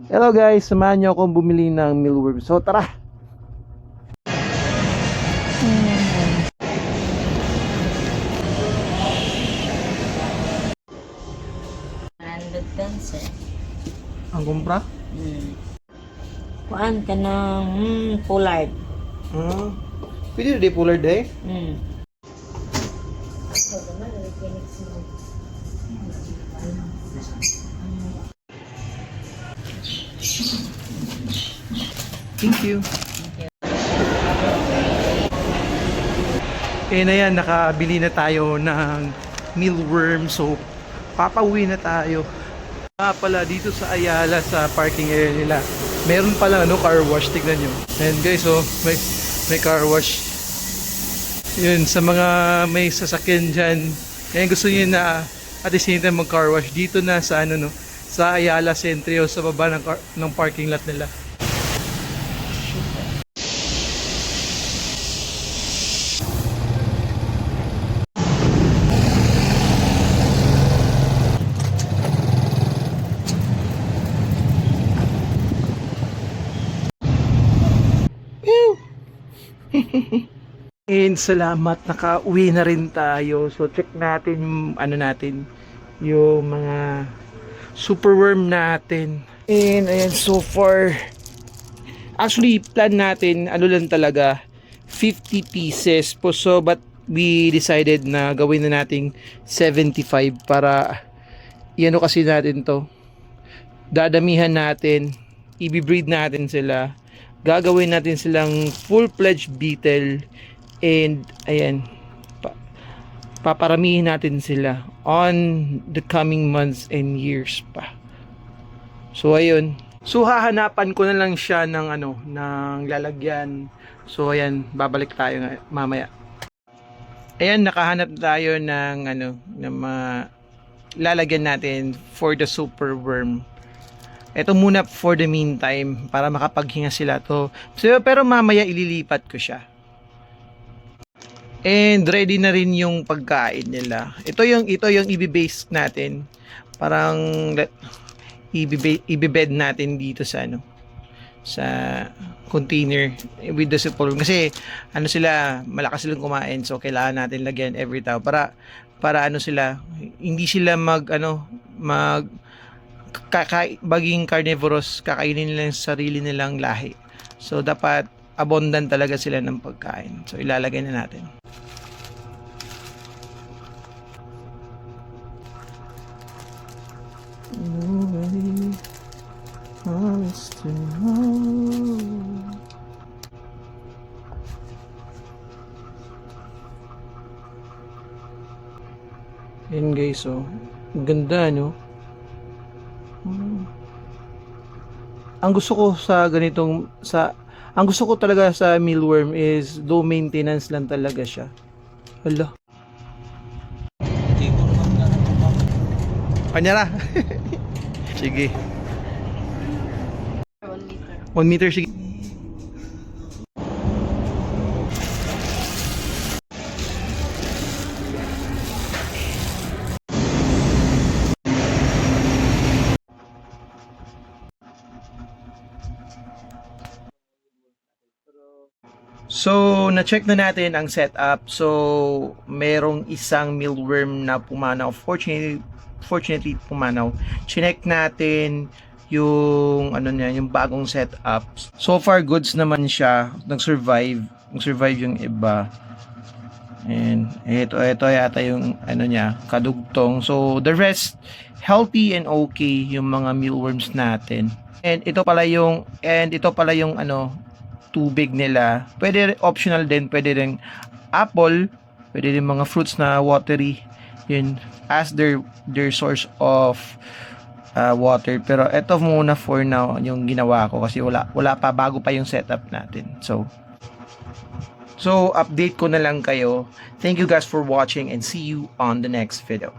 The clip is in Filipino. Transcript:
Hello guys, samahan niyo akong bumili ng mealworm. So tara! Handog dancer. Ang kumpra? Kuan ka ng pollard. Pwede na di polar day? Thank you. Eh na yan, nakabili na tayo ng mealworm. So, papauwi na tayo. Pala dito sa Ayala, sa parking area nila, meron pala car wash. Tignan nyo. Ayan guys, so may car wash. Yun, sa mga may sasakyan dyan, ayan, gusto nyo na at the same time mag car wash dito na sa sa Ayala Centro, sa baba ng parking lot nila. And salamat, nakauwi na rin tayo. So check natin yung yung mga superworm natin. And ayan, so far actually plan natin lang talaga 50 pieces po. So but we decided na gawin na nating 75 para kasi natin to. Dadamihan natin, i-breed natin sila. Gagawin natin silang full-fledged beetle. And ayan, paparamihin natin sila on the coming months and years pa. So ayun. So hahanapan ko na lang siya ng ng lalagyan. So ayan, babalik tayo mamaya. Ayan, nakahanap tayo ng ng lalagyan natin for the superworm. Ito muna for the meantime para makapaghinga sila to. So, pero mamaya ililipat ko siya. And ready na rin yung pagkain nila. Ito yung i-base natin. Parang i-bed natin dito sa sa container with the superworm. Kasi sila, malakas silang kumain. So kailangan natin lagyan every time para sila, hindi sila baging carnivorous, kakainin nila yung sarili nilang lahi. So dapat abundant talaga sila ng pagkain. So ilalagay na natin. Nobody promised to know. Yan guys, oh. Ganda, no? Ang gusto ko sa ganitong ang gusto ko talaga sa mealworm is low maintenance lang talaga siya. Hala. Kanyara. Sige. 1 meter, sige. So, na-check na natin ang setup. So, merong isang mealworm na pumanaw. Fortunately pumanaw. Chinek natin yung yung bagong setup. So far goods naman siya. Nag-survive yung iba. And ito yata yung kadugtong. So, the rest healthy and okay yung mga mealworms natin. And ito pala yung tubig nila. Pwede optional din, pwede rin apple, pwede rin mga fruits na watery, yun as their source of water. Pero ito muna for now yung ginawa ko kasi wala pa, bago pa yung setup natin. So update ko na lang kayo. Thank you guys for watching and see you on the next video.